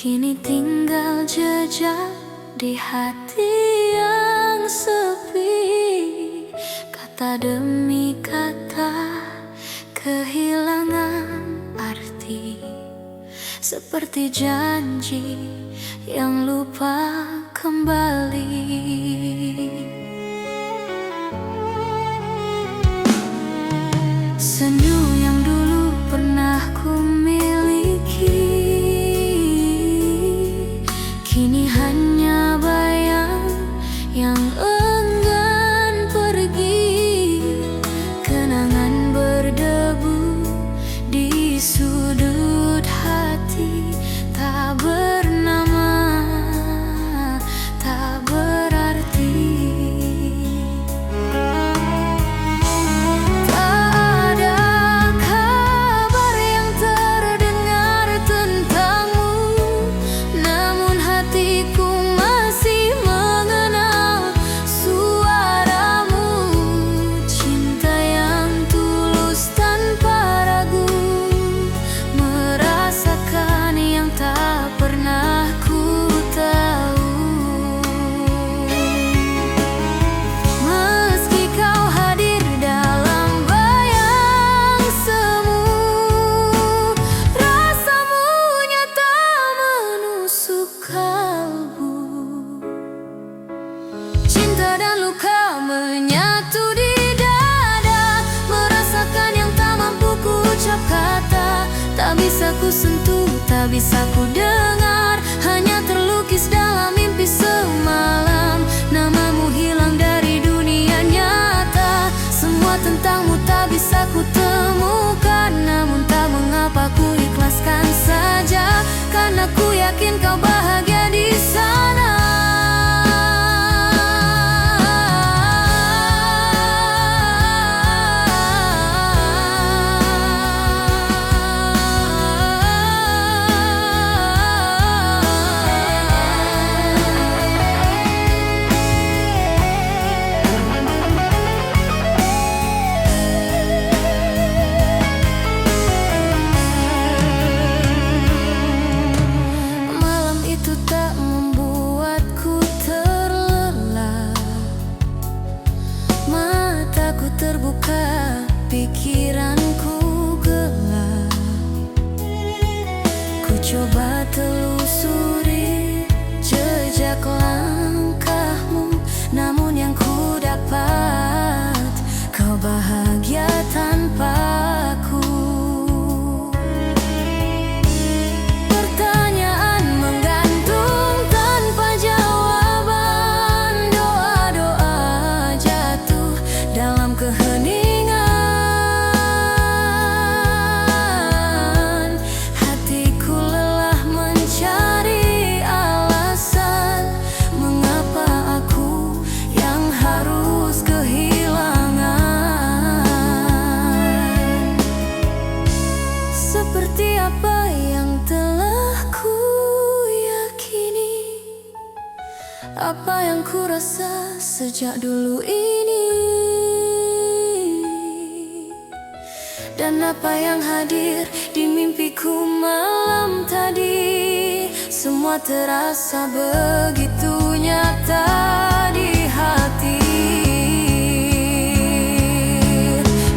Kini tinggal jejak di hati yang sepi, kata demi kata kehilangan arti, seperti janji yang lupa kembali. Senyum yang dulu pernah ku miliki, kini hanya bayang yang enggan pergi. Kenangan berdebu di sudut hati, tak bernama, tak berarti. Tak ada kabar yang terdengar tentangmu, namun hatiku masih mengenal suaramu. Cinta yang tulus tanpa ragu, merasakan yang tak pernah ku tahu. Meski kau hadir dalam bayang semu, rasamu nyata menusuk kalbu. Cinta dan luka menyatu di dada, merasakan yang tak mampu ku ucap kata. Tak bisa ku sentuh, tak bisa ku dengar, hanya terlukis dalam mimpi semalam. Namamu hilang dari dunia nyata, semua tentangmu tak bisa ku temukan. Namun tak mengapa, ku ikhlaskan saja, karena ku yakin kau bahagia di sana. Malam itu tak membuatku terlelap, mataku terbuka, pikiranku gelap. Ku coba telusuri jejak langkahmu, namun yang ku dapat, kau bahagia tanpaku. Pertanyaan menggantung tanpa jawaban, doa-doa jatuh dalam keheningan. Hatiku lelah mencari alasan, mengapa aku yang harus kehilangan. Seperti apa yang telah ku yakini, apa yang ku rasa sejak dulu ini, dan apa yang hadir di mimpiku malam tadi, semua terasa begitu nyata di hati.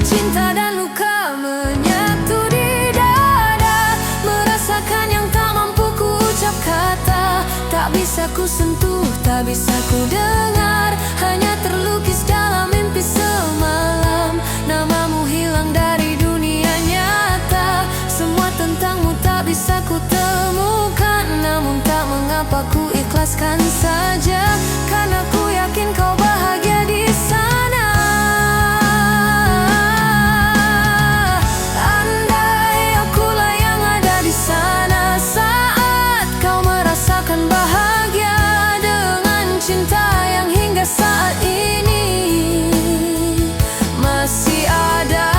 Cinta dan luka menyatu di dada, merasakan yang tak mampu ku ucap kata. Tak bisa ku sentuh, tak bisa ku dengar, hanya terlukis dalam mimpi semalam. Namamu hilang dari dunia nyata, semua tentangmu tak bisa ku temukan. Namun tak mengapa, ku ikhlaskan saja, karena ku yakin kau bahagia di sana. Andai akulah yang ada di sana saat kau merasakan bahagia dengan cinta yang hingga saat ini masih ada.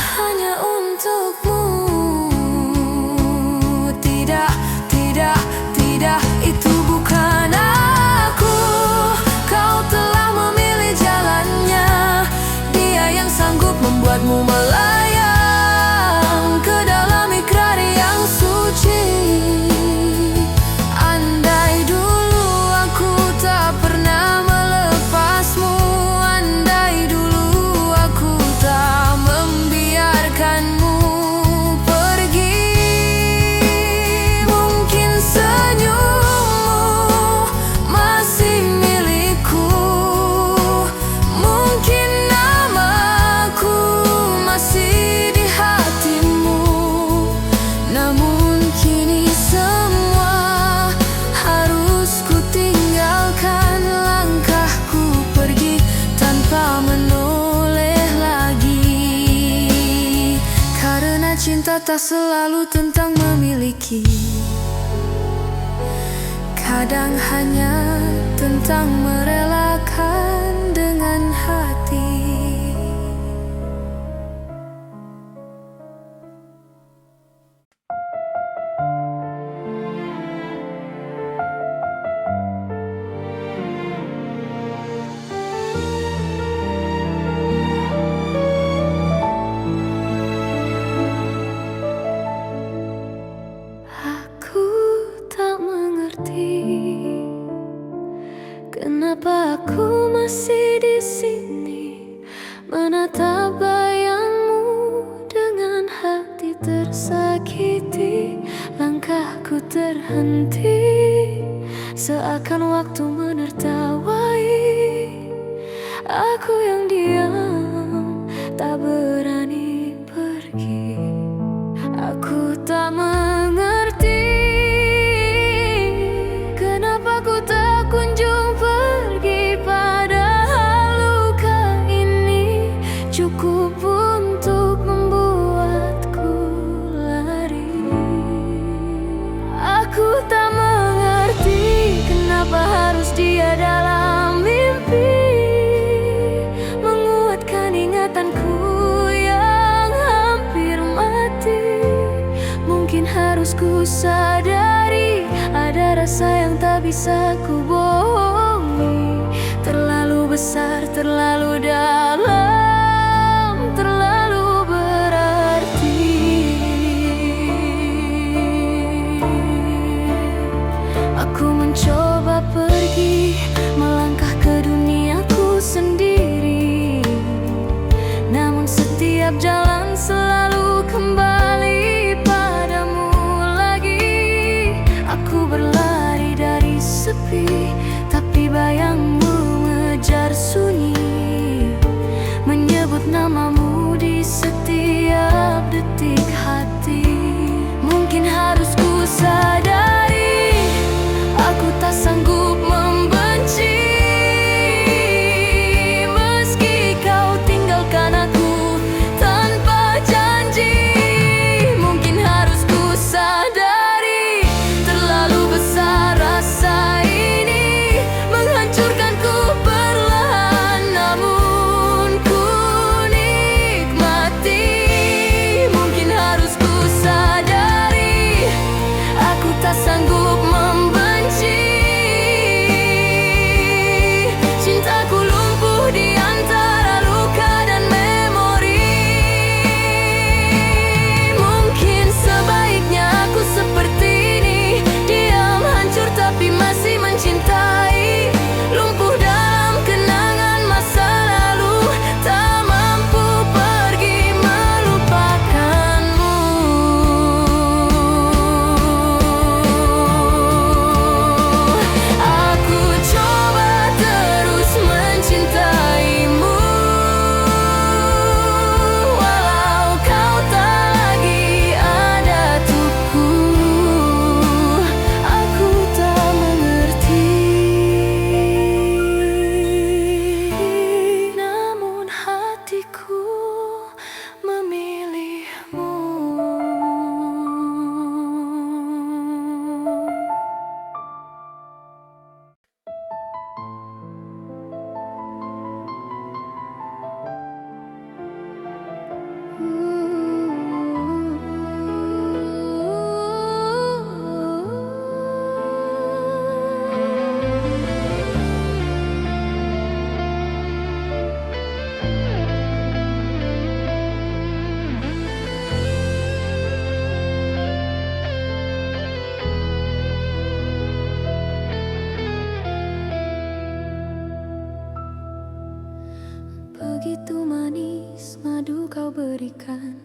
Hanya untukmu, tidak, tidak, tidak, itu bukan aku. Kau telah memilih jalannya, dia yang sanggup membuatmu melayang. tak selalu tentang memiliki, kadang hanya tentang merelakan dengan hati. Kenapa aku masih di sini menatap bayangmu dengan hati tersakiti? Langkahku terhenti, seakan waktu menertawai aku yang diam, tak berani pergi. Aku tak mengerti kenapa ku tak kunjung pergi, padahal luka ini cukup untuk membuatku lari. Aku tak mengerti kenapa harus dia dalam mimpi, menguatkan ingatanku yang hampir mati. Mungkin harus ku sadari ada rasa yang tak bisa ku bohongi, terlalu besar, terlalu dalam, terlalu berarti. Aku mencoba pergi, melangkah ke duniaku sendiri, namun setiap jalan selalu kembali padamu lagi. Aku berlari dari sepi, tapi bayangmu mengejar sunyi, menyebut namamu di setiap detik hati. Mungkin harus ku sadari aku tak sanggup membenci, meski kau tinggalkan aku tanpa janji. Mungkin harus ku sadari terlalu besar rasa ini, menghancurkanku perlahan, namun ku nikmati. Mungkin harus ku sadari aku tak sanggup membenci. Cintaku lumpuh di antara luka dan memori. Mungkin sebaiknya aku seperti ini, diam, hancur tapi masih mencintai, lumpuh dalam kenangan masa lalu, tak mampu pergi melupakanmu. Aku coba terus mencintaimu, walau kau tak lagi ada untukku. Aku tak mengerti, namun hatiku memilihmu. Begitu manis madu kau berikan,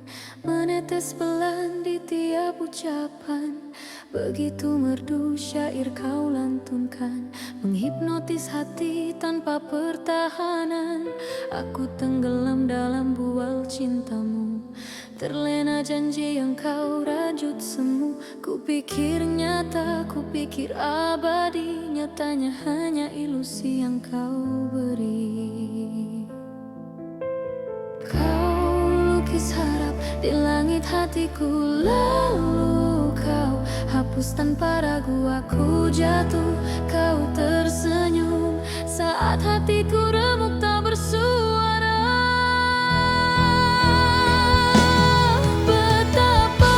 menetes pelan di tiap ucapan. Begitu merdu syair kau lantunkan, menghipnotis hati tanpa pertahanan. Aku tenggelam dalam bual cintamu, terlena janji yang kau rajut semu. Kupikir nyata, kupikir abadi, nyatanya hanya ilusi yang kau beri. Kau lukis harap di langit hatiku. Lalu kau hapus tanpa ragu, aku jatuh, kau tersenyum saat hatiku remuk tak bersuara. Betapa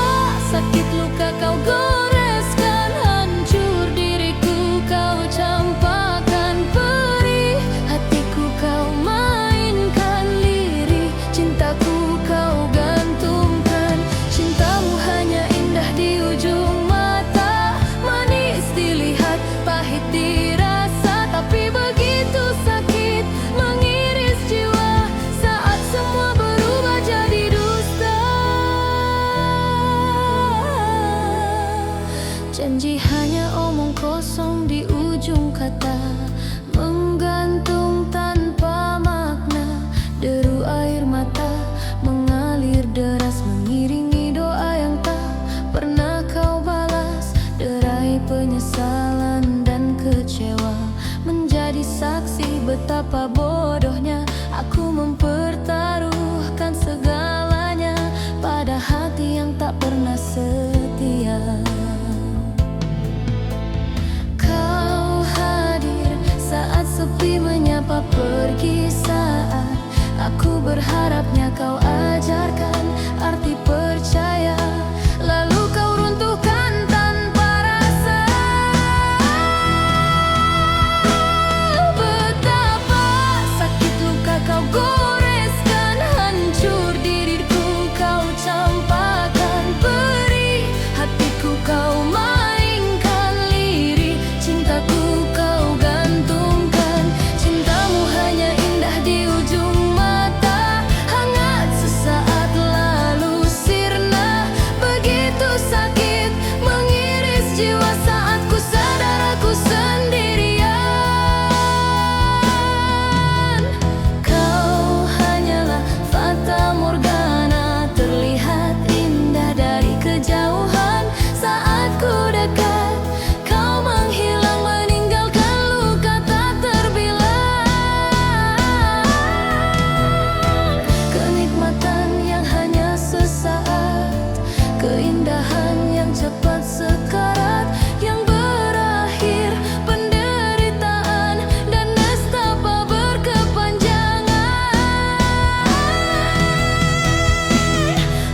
sakit luka kau goreskan, hancur diriku kau campakkan perih, hatiku kau mainkan lirih, cintaku kau gantungkan. Cintamu hanya indah di ujung mata, manis dilihat, pahit dirasa, tapi begitu sakit mengiris jiwa saat semua berubah jadi dusta. Janji hanya omong kosong di ujung kata, menggantung tanpa makna. Deru air mata mengalir deras, mengiringi doa yang tak pernah kau balas. Derai penyesalan dan kecewa menjadi saksi betapa bodohnya aku mempertaruhkan segalanya pada hati yang tak pernah setia. Kau hadir saat sepi menyapa, pergi saat aku berharapnya kau ajarkan arti percaya, lalu kau runtuhkan tanpa rasa. Betapa sakit luka kau goreskan, hancur diriku kau campakkan perih, hatiku kau mainkan lirih, cintaku kau gantungkan. Cintamu hanya indah di ujung mata, hangat sesaat lalu sirna, begitu sakit mengiris jiwa saat ku sadar aku sendirian. Kau hanyalah fata morgana, terlihat indah dari kejauhan. Saat ku dekat, kau menghilang meninggalkan luka tak terbilang. Kenikmatan yang hanya sesaat, keindahan yang cepat sekarat, yang berakhir penderitaan dan nestapa berkepanjangan.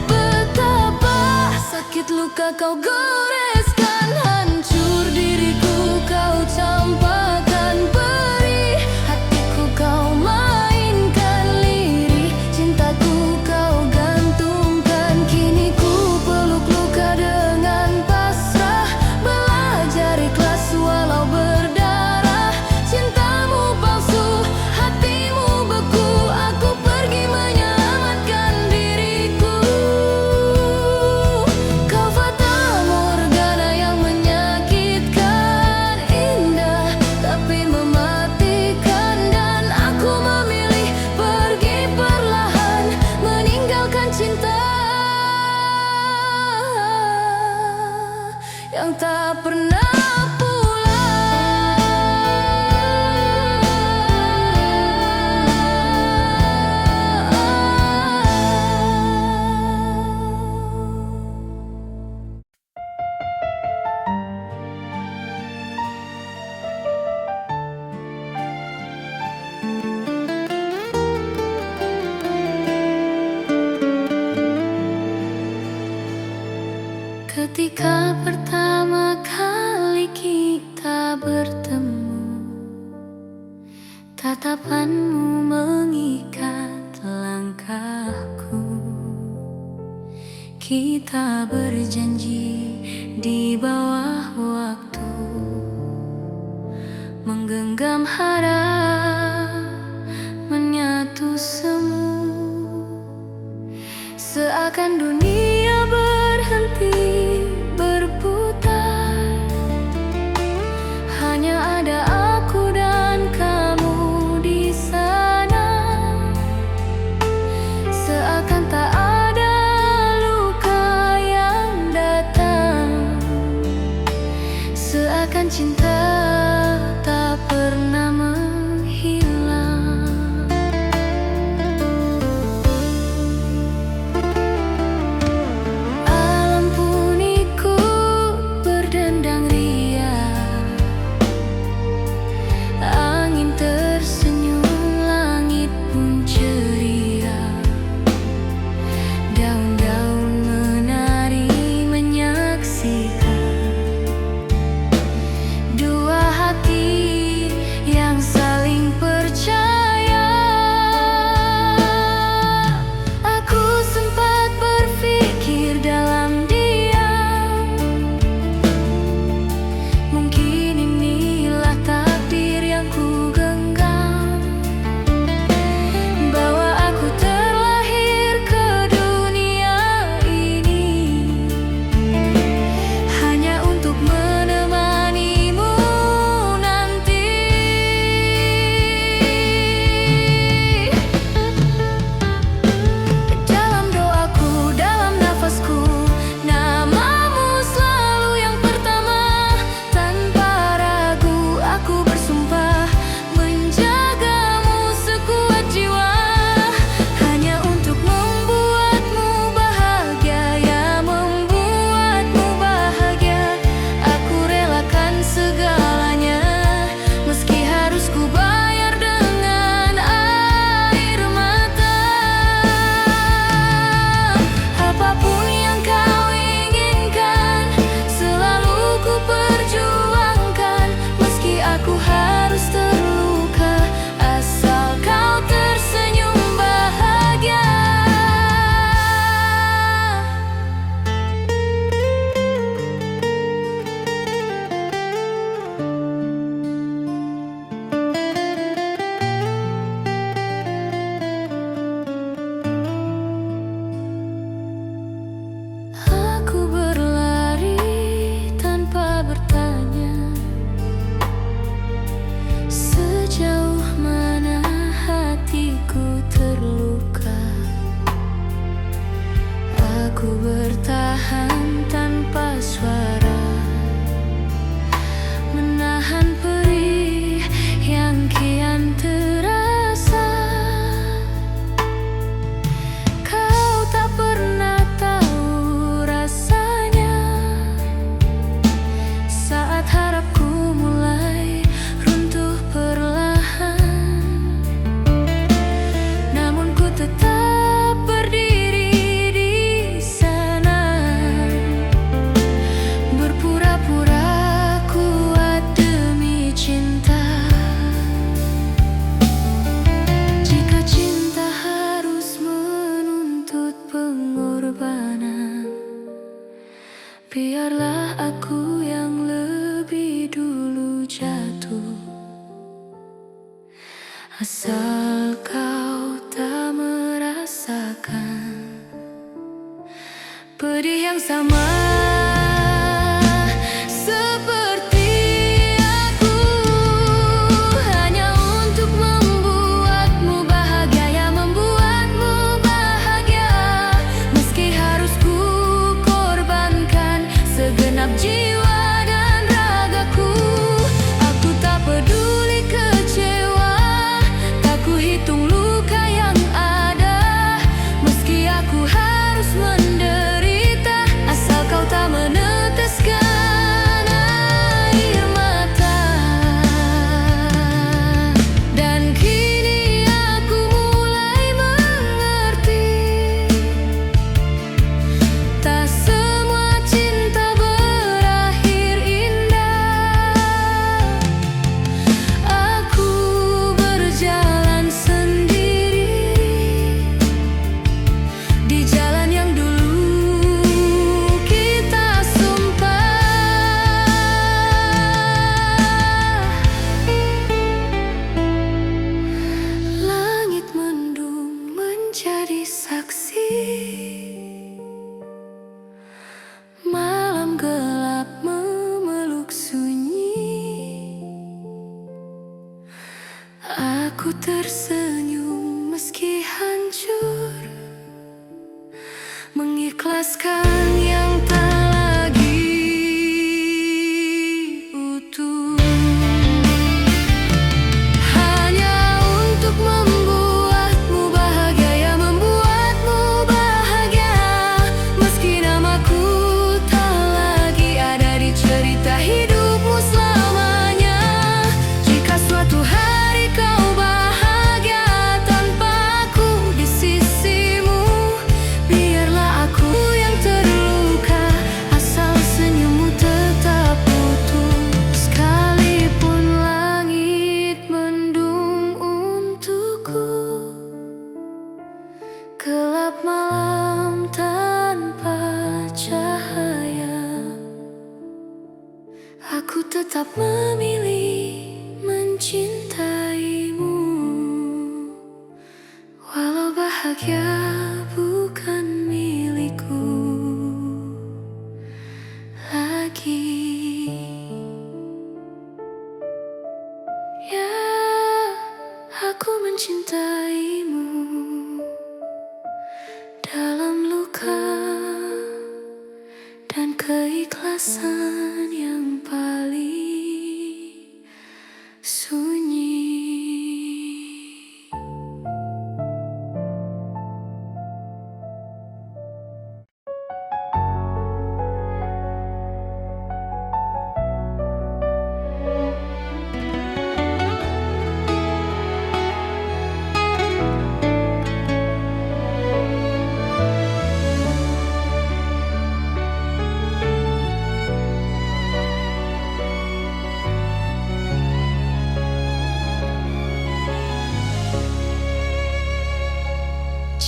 Betapa sakit luka kau goreskan, hancur diriku kau campakkan perih, hatiku kau mainkan lirih, cintaku kau gantungkan. Kini ku peluk luka dengan pasrah, belajar ikhlas walau berdarah. Cintamu palsu, hatimu beku, aku pergi menyelamatkan diriku. Kau fata morgana yang menyakitkan, indah tapi mematikan, dan aku memilih pergi perlahan, meninggalkan cinta yang tak pernah ketika pertama kali kita bertemu, tatapanmu mengikat langkahku. Kita berjanji di bawah waktu, menggenggam harap menyatu semu. Seakan dunia berhenti berputar, hanya ada aku dan kamu di sana. Seakan tak ada luka yang datang, seakan cinta tak pernah menghilang. Aku bertahan tanpa suara, menahan perih yang kian terasa. Kau tak pernah tahu rasanya saat harapku mulai runtuh perlahan. Namun ku tetap berdiri di sana, berpura-pura kuat demi cinta. Jika cinta harus menuntut pengorbanan, biarlah aku yang lebih dulu jatuh. Asal kau tak merasakan pedih yang sama seperti aku, hanya untuk membuatmu bahagia, ya membuatmu bahagia. Meski harus ku korbankan segenap jiwa dan ragaku, aku tak peduli kecewa, tak ku hitung luka yang ada. Meski aku harus menderita, asal kau tak meneteskan air mata. Dan kini aku mulai mengerti, tak semua cinta berakhir indah. Aku berjalan sendiri di jalan yang dulu kita sumpah. Langit mendung menjadi saksi, malam gelap memeluk sunyi. Aku tersenyum meski hancur, mengikhlaskan yang tak lagi utuh, hanya untuk membuatmu bahagia, ya membuatmu bahagia. Meski namaku tak lagi ada di cerita hidupmu selamanya. Jika suatu hari kau bahagia tanpa aku di sisimu, biarlah aku yang terluka, asal senyummu tetap utuh. Sekalipun langit mendung untukku, gelap malam tanpa cahaya, aku tetap memilih mencintaimu. Walau bahagia bukan milikku lagi. Ya, aku mencintaimu dalam luka dan keikhlasan yang paling sunyi.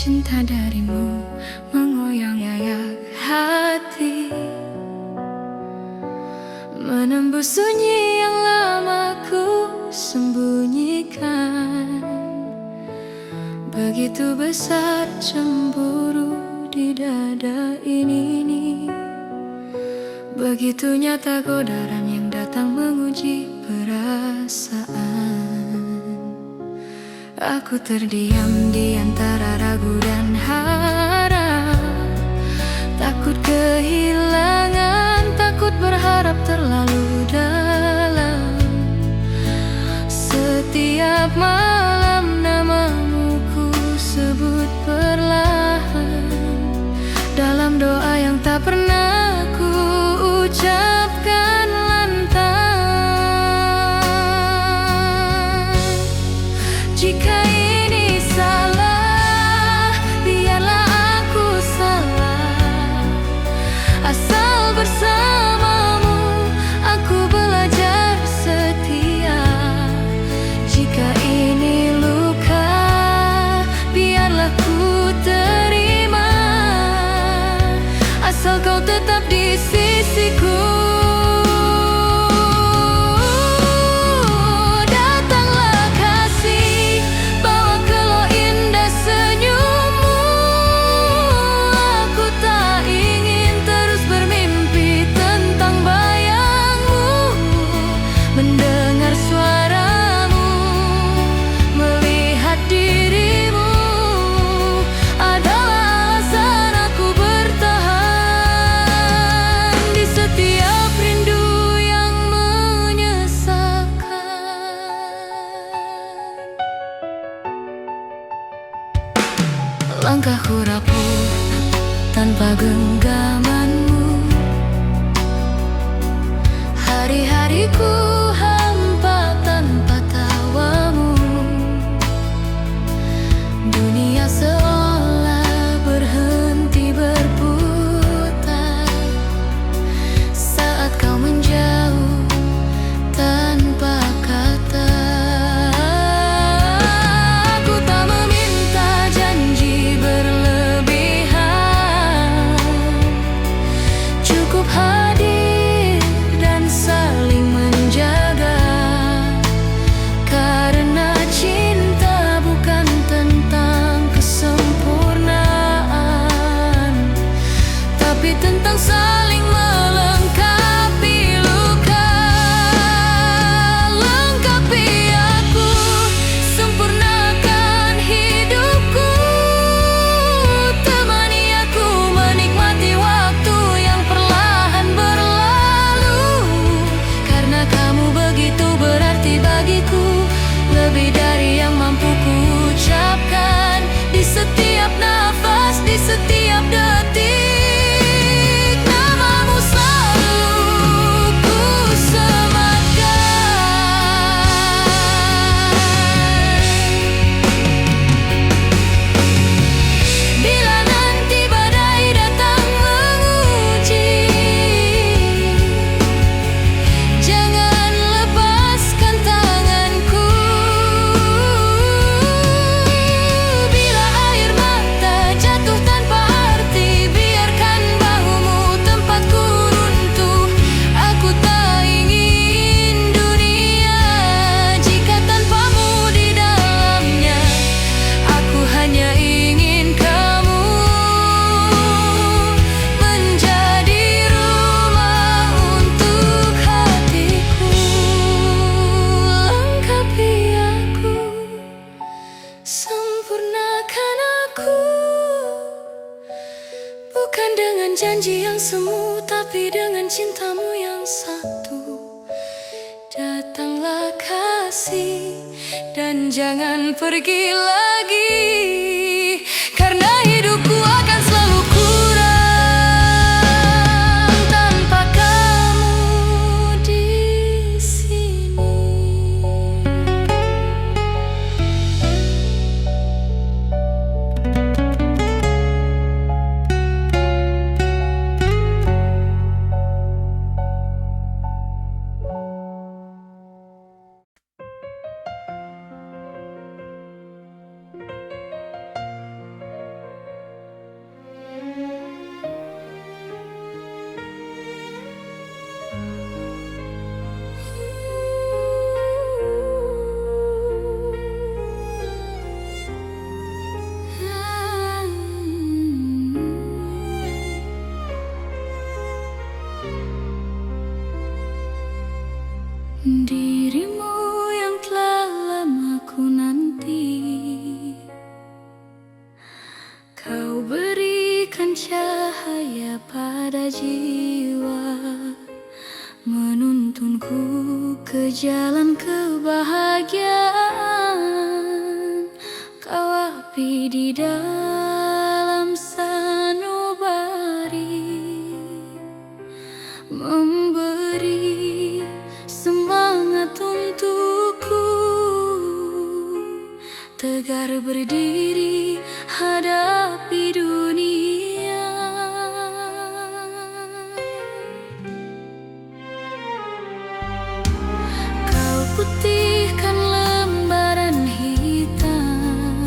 Cinta darimu mengoyang-ayang hati, menembus sunyi yang lama ku sembunyikan. Begitu besar cemburu di dada ini, begitu nyata godaan yang datang menguji perasaan. Aku terdiam di antara ragu dan harap, tetap di sisiku. Datanglah kasih, bawa keluh indah senyummu. Aku tak ingin terus bermimpi tentang bayangmu, mendengar suaramu, melihat dirimu adalah alasan aku bertahan di setiap rindu yang menyesakan. Langkahku rapuh tanpa genggamanmu, hari-hariku hampa tanpa tawamu. Dunia seolah berhenti berputar saat kau menjauh tanpa kata. Aku tak meminta janji berlebihan, cukup hadir dan saling menjaga. Karena cinta bukan tentang kesempurnaan, tapi tentang saling melengkapi luka. Lengkapi aku, sempurnakan hidupku, temani aku menikmati waktu yang perlahan berlalu. Karena kamu begitu berarti bagiku, lebih dari yang mampu ku ucapkan. Di setiap nafas, di setiap detik, namamu selalu ku sematkan. Bila nanti badai datang menguji, jangan lepaskan tanganku. Bila air mata jatuh tanpa arti, biarkan bahumu tempatku runtuh. Aku tak ingin dunia jika tanpamu di dalamnya. Aku hanya ingin kamu menjadi rumah untuk hatiku. Lengkapi aku, sempurnakan aku, bukan dengan janji yang semu, tapi dengan cintamu yang satu. Datanglah kasih, dan jangan pergi lagi, karena hidupku akan selalu kurang tanpa kamu di sini. Dirimu yang telah lama ku nanti, kau berikan cahaya pada jiwa, menuntunku ke jalan kebahagiaan. Kau api di dalam sanubari, memberi semangat untukku tegar berdiri hadapi dunia. Kau putihkan lembaran hitam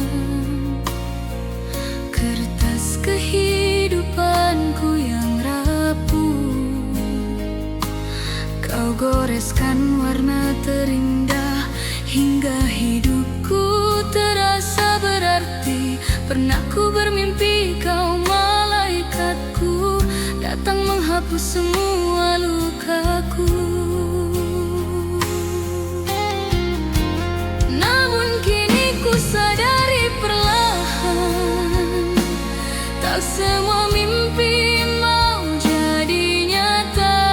goreskan warna terindah hingga hidupku terasa berarti. Pernah ku bermimpi kau malaikatku, datang menghapus semua lukaku. Namun kini ku sadari perlahan, tak semua mimpi mau jadi nyata.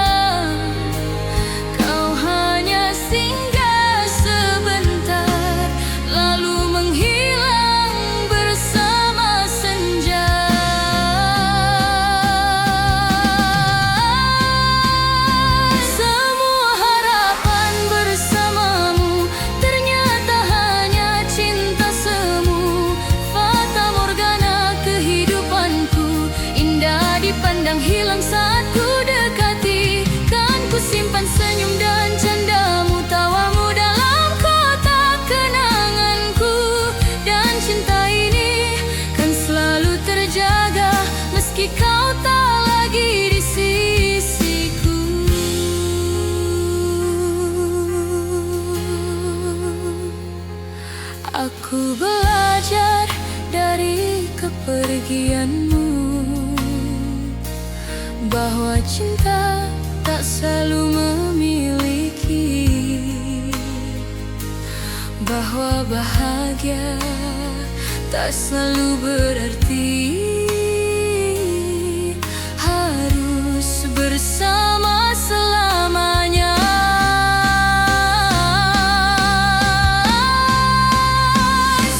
Kau hanya singgah sebentar, lalu menghilang bersama senja. Semua harapan bersamamu ternyata hanya cinta semu. Fata Morgana kehidupanku, indah dipandang hilang saat ku dekati. Kan ku simpan senyum dan candamu, tawamu dalam kotak kenanganku. Dan cinta ini kan selalu terjaga meski kau tak lagi di sisiku. Aku belajar dari kepergianmu bahwa cinta tak selalu memiliki, bahwa bahagia tak selalu berarti harus bersama selamanya.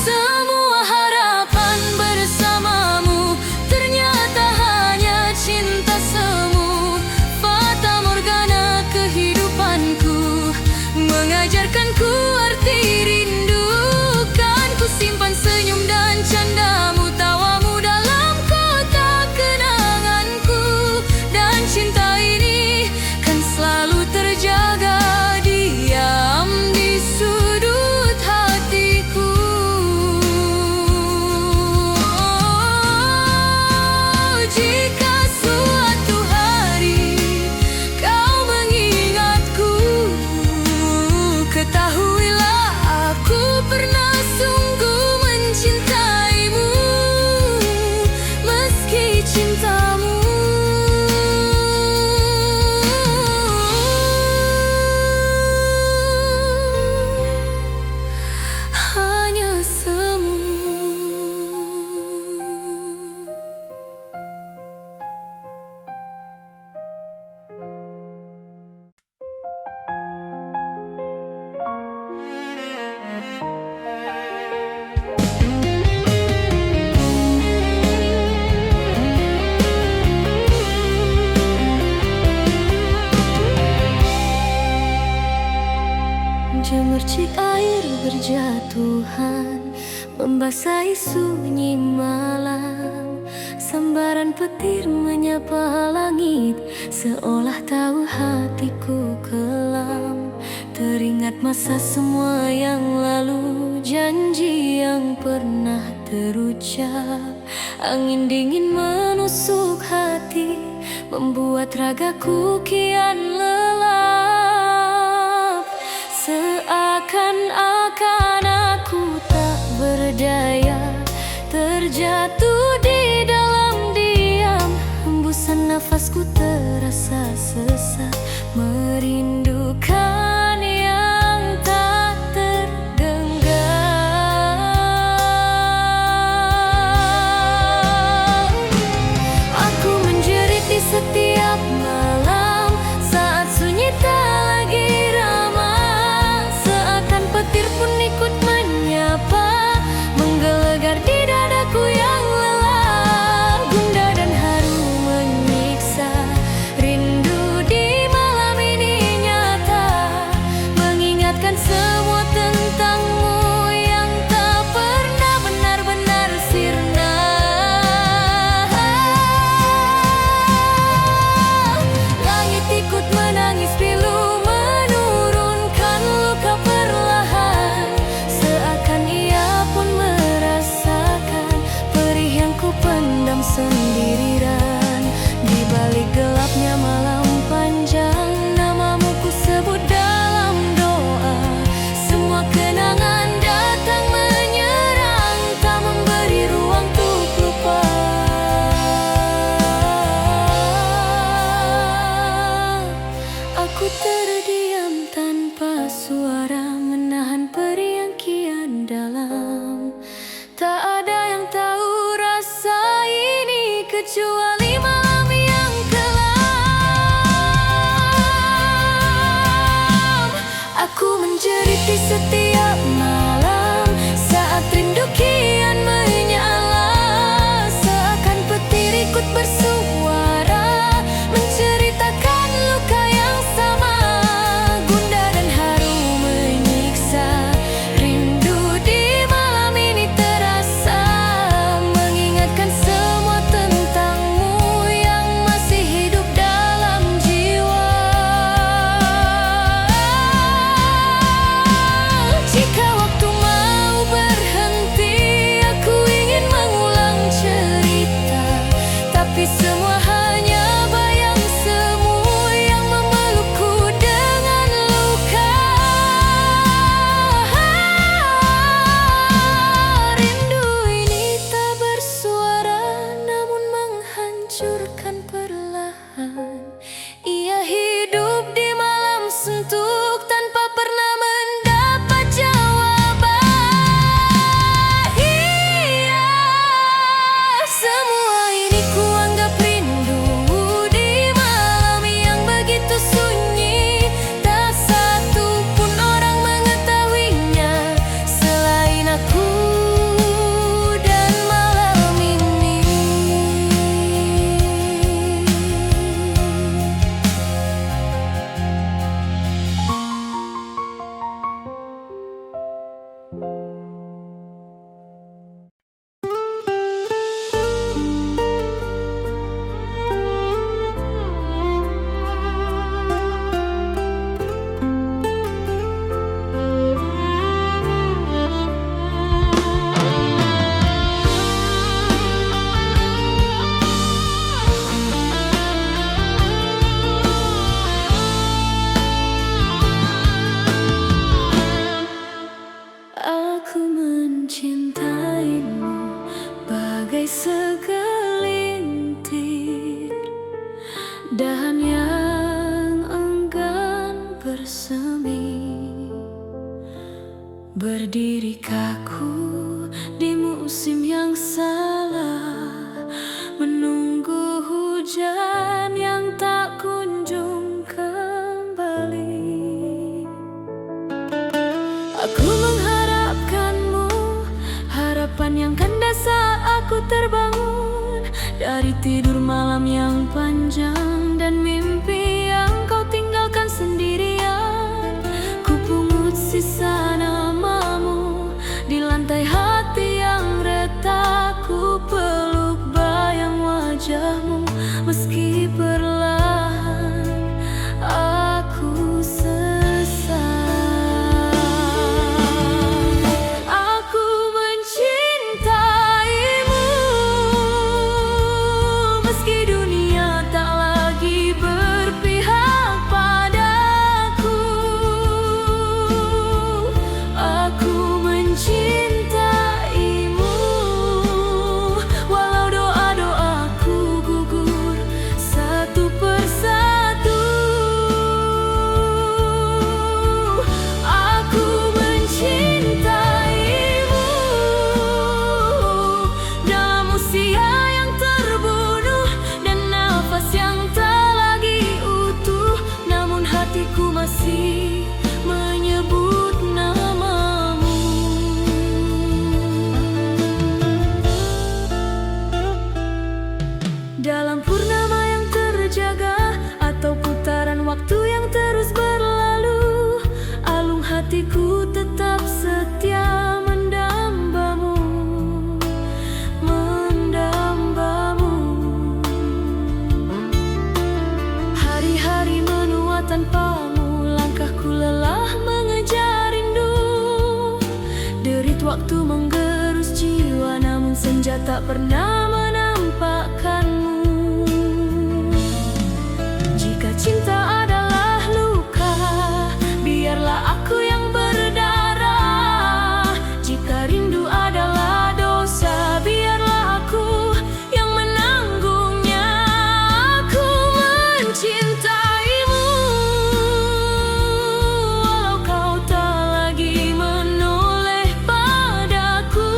Semua harapan bersamamu ternyata hanya cinta semu. Fata Morgana kehidupanku, mengajarkanku arti rindu. Kan ku simpan senyum dan candamu, tawamu dalam kotak kenanganku. Dan cinta ini kan selalu terjaga diam di sudut hatiku. Jika suatu hari kau mengingatku, ketahuilah aku pernah sungguh mencintaimu. Meski cintamu hanya semu. Gemercik air berjatuhan, membasahi sunyi malam. Sambaran petir menyapa langit, seolah tahu hatiku kelam. Teringat masa semua yang lalu, janji yang pernah terucap. Angin dingin menusuk hati, membuat ragaku kian lelap. Seakan-akan aku tak berdaya, terjatuh di dalam diam. Hembusan nafasku terasa sesak, merindukan yang tak tergenggam. Aku menjerit di setiap malam saat sunyi tak lagi ramah. Seakan petir pun ikut menyapa, menggelegar di dadaku yang kecuali malam yang kelam. Aku menjerit di setiap malam saat rindu kian menyala, seakan petir ikut bersuara menceritakan luka yang sama. Gundah dan haru menyiksa, rindu di malam ini terasa, mengingatkan semua tentangmu yang masih hidup dalam jiwa. Jika waktu mau berhenti, aku ingin mengulang cerita, tapi semua hanya bayang semu yang memelukku dengan luka. Rindu ini tak bersuara, namun menghancurkan perlahan. Ia hidup di malam suntuk tanpa pernah mendapat jawaban. Iya, semua ini kuanggap rindu di malam yang begitu sunyi. Tak satu pun orang mengetahuinya selain aku dan malam ini. Aku mencintaimu bagai segelintir dahan yang enggan bersemi, berdiri kaku di musim yang salah, menunggu hujan yang tak kunjung kembali. Aku mengharapkanmu, harapan yang kandas saat aku terbangun dari tidur malam yang panjang dan mimpi yang kau tinggalkan sendirian. Ku pungut sisa namamu di lantai hati yang retak, ku peluk bayang wajahmu meski perlahan aku sesat. Aku mencintaimu meski dunia tak lagi berpihak padaku. Aku mencintaimu walau doa-doaku gugur satu persatu. Aku mencintaimu dalam usia yang terbunuh dan nafas yang tak lagi utuh, namun hatiku masih menyebut namamu. Dalam purnama yang terjaga atau putaran waktu yang terus berlalu, alung hatiku tetap setia mendambamu, mendambamu. Hari-hari menua tanpamu, langkahku lelah mengejar rindu. Derit waktu menggerus jiwa, namun senja tak pernah menampakkanmu. Jika cinta adalah luka, biarlah aku yang berdarah. Jika rindu adalah dosa, biarlah aku yang menanggungnya. Aku mencintaimu walau kau tak lagi menoleh padaku.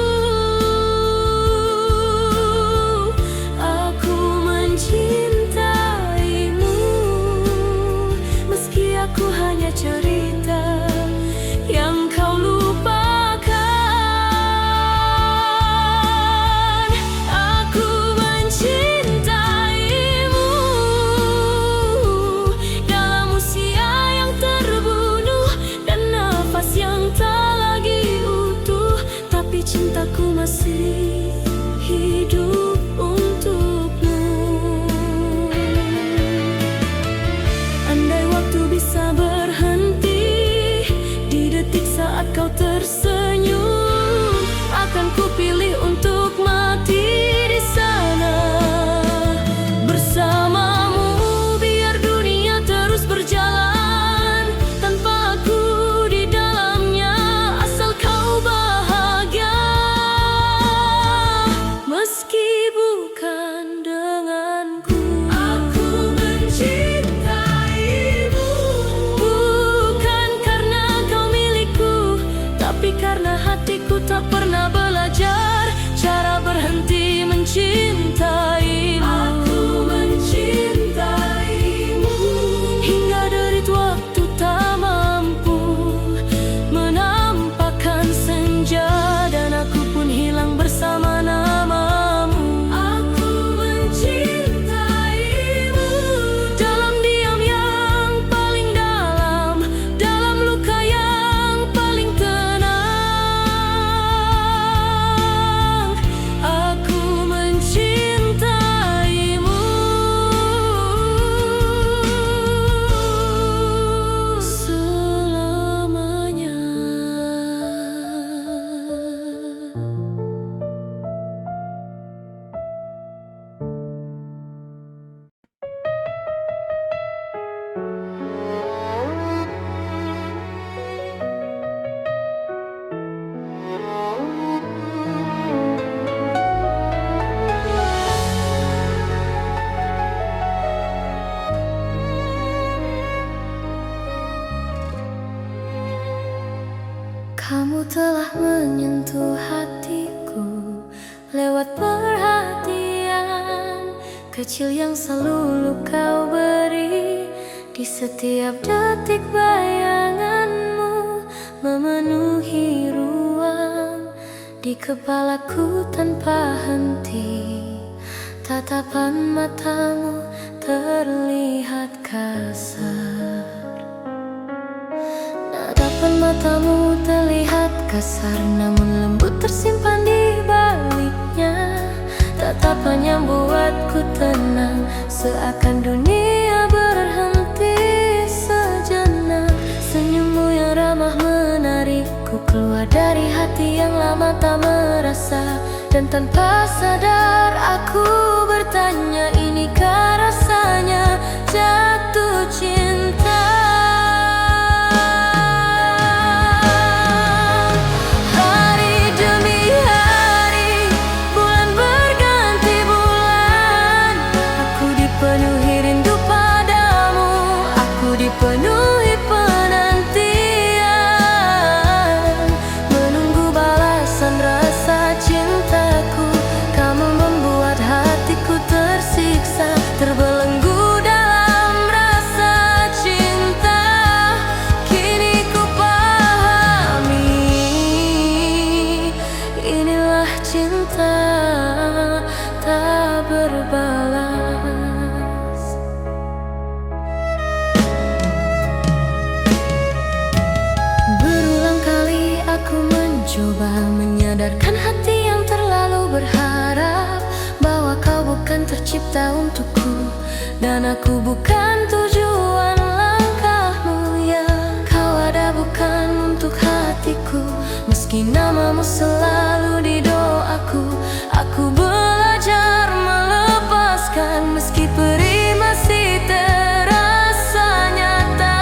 Kamu telah menyentuh hatiku lewat perhatian kecil yang selalu kau beri. Di setiap detik bayanganmu memenuhi ruang di kepalaku tanpa henti. Tatapan matamu terlihat kasar, tatapan matamu terlihat kasar, namun lembut tersimpan di baliknya. Tatapan yang buatku tenang, seakan dunia berhenti sejenak. Senyummu yang ramah menarikku keluar dari hati yang lama tak merasa. Dan tanpa sadar aku bertanya, inikah rasanya jatuh cinta? Hari demi hari, bulan berganti bulan, aku dipenuhi rindu padamu, aku dipenuhi penantian, menunggu balasan rasa cintaku. Kamu membuat hatiku tersiksa, terbelenggu dalam rasa cinta. Kini ku pahami, inilah cinta tak berbalas. Berulang kali aku mencoba menyadarkan hati yang terlalu berharap bahwa kau bukan tercipta untukku, dan aku bukan tujuan langkahmu. Ya, kau ada bukan untuk hatiku, meski namamu selalu di doaku. Aku belajar melepaskan, meski perih masih terasa nyata.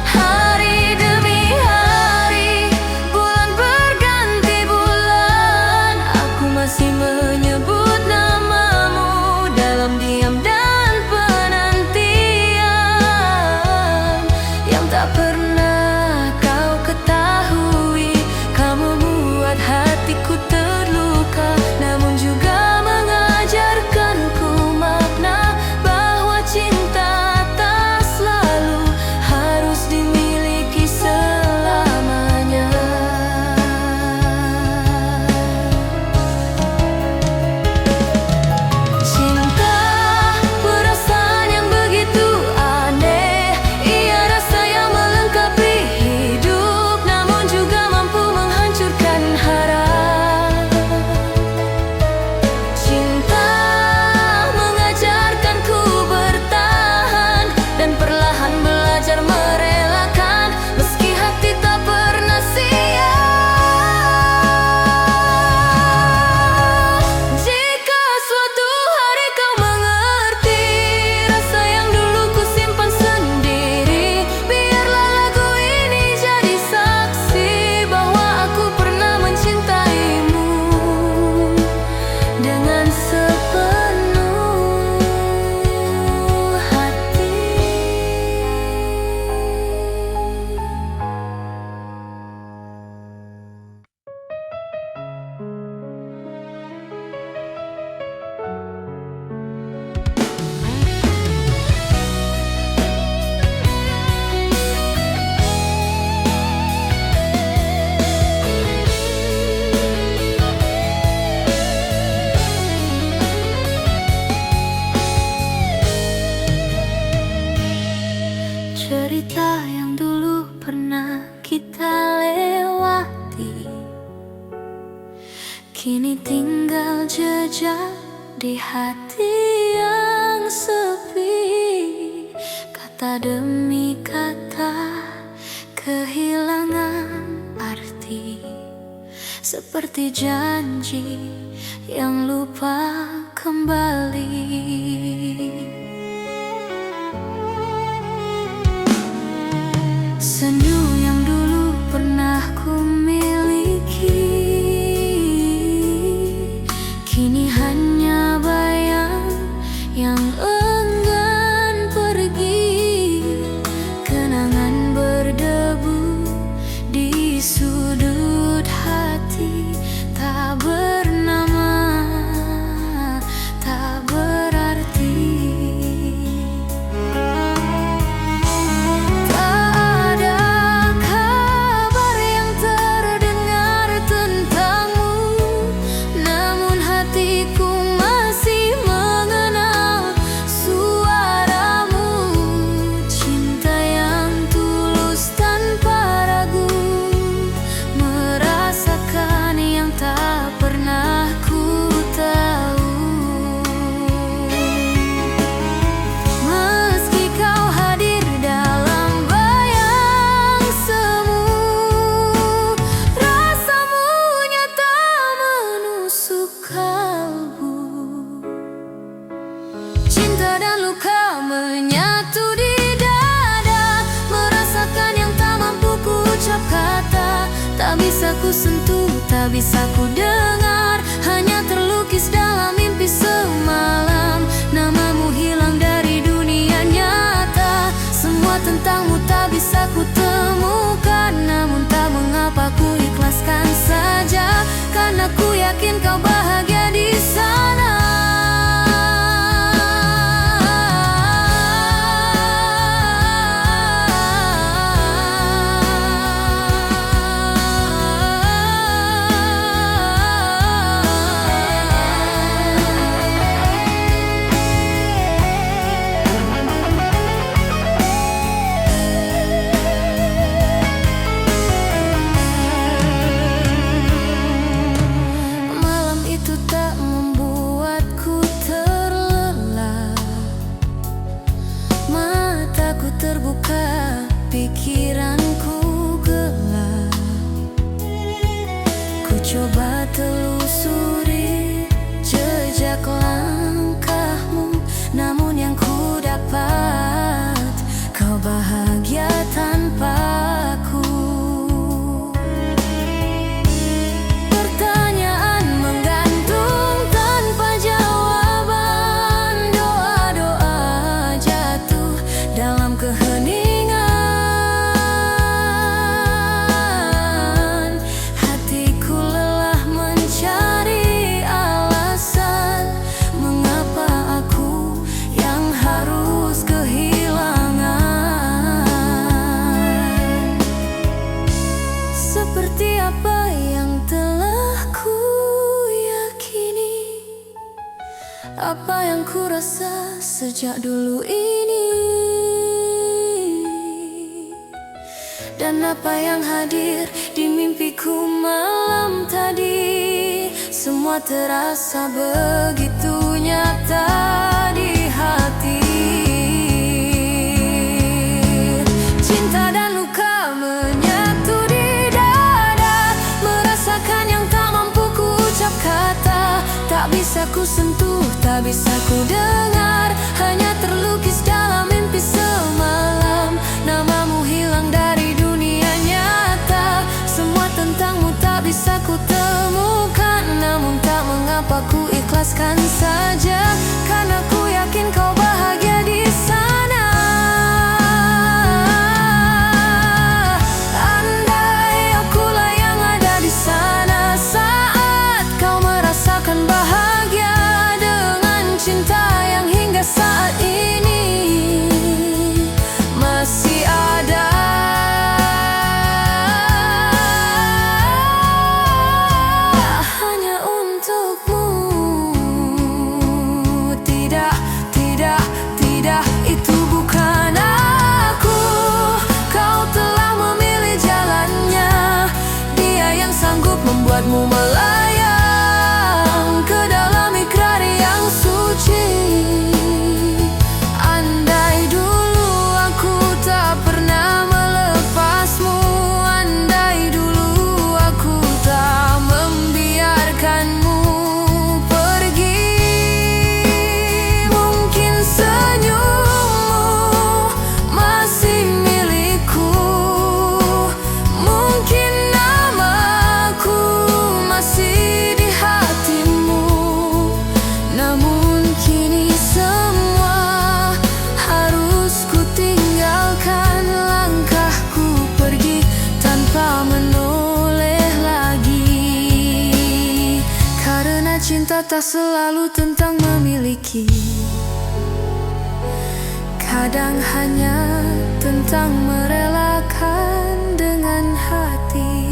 Hari demi hari, bulan berganti bulan, aku masih menyebut namamu dalam diam dan penantian yang tak pernah kau ketahui. Kamu buat hatiku terluka, namun juga mengajarkanku makna bahwa cinta tak selalu harus dimiliki selamanya. Cinta perasaan yang begitu aneh, ia rasa yang melengkapi hidup, namun juga mampu menghancurkan harap. Cinta mengajarkanku bertahan dan perlahan belajar merelakan, meski hati tak pernah siap. Jika suatu hari kau mengerti rasa yang dulu ku simpan sendiri, biarlah lagu ini jadi saksi bahwa aku pernah mencintaimu dengan sepenuh hati. Cerita yang dulu pernah kita lewati, kini tinggal jejak di hati yang sepi. Kata demi kata kehilangan arti, seperti janji yang lupa kembali. Senyum yang dulu pernah ku miliki, kini hanya bayang yang enggan pergi. bisa ku dengar, hanya terlukis dalam mimpi semalam. Namamu hilang dari dunia nyata, semua tentangmu tak bisa ku temukan. Namun tak mengapa, ku ikhlaskan saja, karena ku yakin kau bahagia di sana. Terbuka, pikiranku gelap. Ku coba telusuri jejak langkahmu, namun yang ku dapat, kau bahagia tanpaku. Pertanyaan menggantung tanpa jawaban, doa-doa jatuh dalam keheningan. Hatiku lelah mencari alasan, mengapa aku yang harus kehilangan. Seperti apa yang telah ku yakini, apa yang ku rasa sejak dulu ini, dan apa yang hadir di mimpiku malam tadi, semua terasa begitu nyata di hati. Cinta dan luka menyatu di dada, merasakan yang tak mampu ku ucap kata. Tak bisa ku sentuh, tak bisa ku dengar, hanya terlukis dalam mimpi semalam. Namamu hilang dari dunia nyata, semua tentangmu tak bisa ku temukan. Namun tak mengapa, ku ikhlaskan saja, karena ku yakin kau bahagia di sana. Andai akulah yang ada di sana saat kau merasakan bahagia dengan cinta yang hingga saat ini masih ada. Hanya untukmu. Tidak, tidak, tidak, itu bukan aku. Kau telah memilih jalannya, dia yang sanggup membuatmu melayang ke dalam ikrar yang suci. Andai dulu aku tak pernah melepasmu, andai dulu aku tak membiarkanmu pergi, mungkin senyummu masih milikku, mungkin namaku masih di hatimu. Namun kini semua harus ku tinggalkan, langkahku pergi tanpa menoleh lagi. Karena cinta tak selalu tentang memiliki, kadang hanya tentang merelakan dengan hati.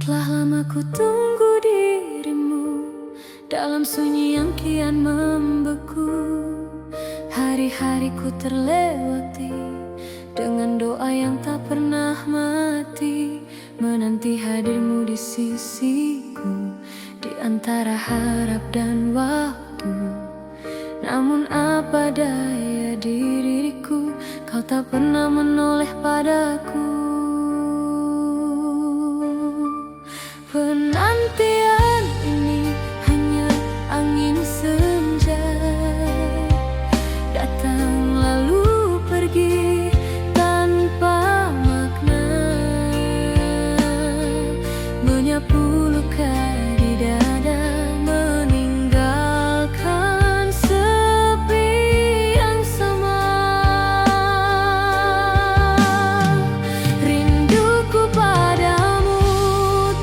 Telah lama ku tunggu dirimu dalam sunyi yang kian membeku. Hari-hariku terlewati dengan doa yang tak pernah mati, menanti hadirmu di sisiku di antara harap dan waktu. Namun apa daya diriku tak pernah menoleh padaku. Penantian ini hanya angin senja, datang lalu pergi tanpa makna, menyapu luka di dada, meninggalkan sepi yang sama. Rinduku padamu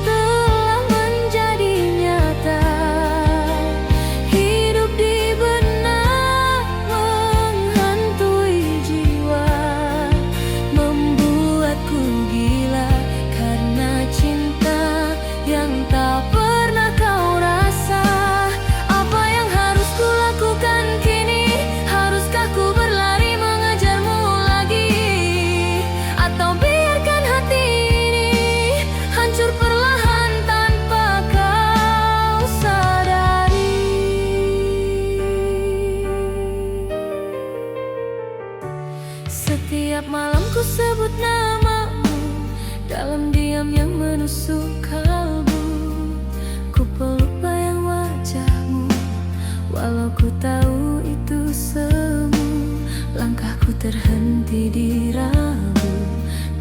telah menjadi nyata, hidup di benak menghantui jiwa, membuatku gila karena cinta yang tak pernah kau rasa. Apa yang harus ku lakukan kini? Haruskah ku berlari mengejarmu lagi, atau biarkan hati ini hancur perlahan tanpa kau sadari? Setiap malam ku sebut namamu dalam diam yang menusuk kalbu. Ku peluk bayang wajahmu, walau ku tahu itu semu. Langkahku terhenti di ragu,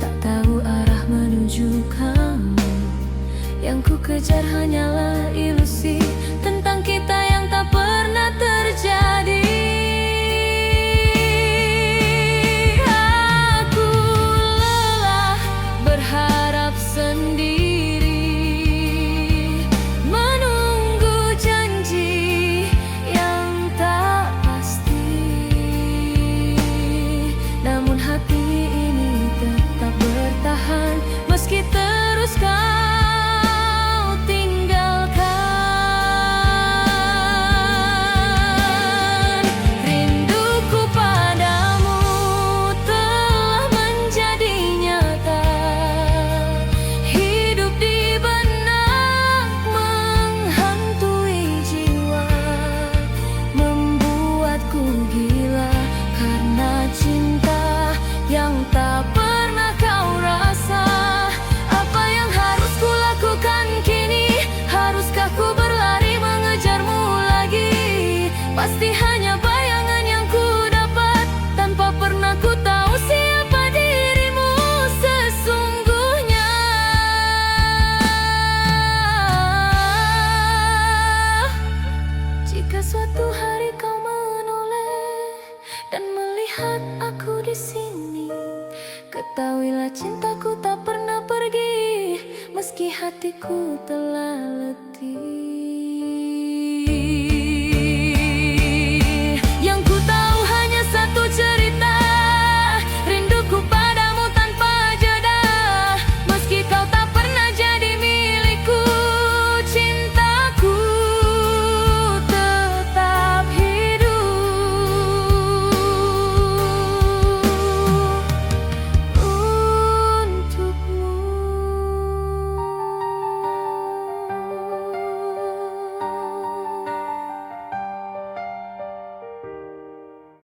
tak tahu arah menuju kamu. Yang ku kejar hanyalah ilusi tentang kita yang tak pernah terjadi. Aku lelah berharap sendiri, menunggu janji yang tak pasti. Namun hati ini tetap bertahan meski terus kau tinggalkan. Rinduku padamu telah menjadi nyata, hidup di benak menghantui jiwa, membuatku gila karena cinta yang tak pernah kau rasa. Apa yang harus ku lakukan kini? Haruskah ku berlari mengejarmu lagi? Pasti hanya bayangan yang ku dapat, tanpa pernah ku tahu siapa dirimu sesungguhnya. Jika suatu hari kau menoleh dan melihat aku di sini, ketahuilah cintaku tak pernah pergi meski hatiku telah letih.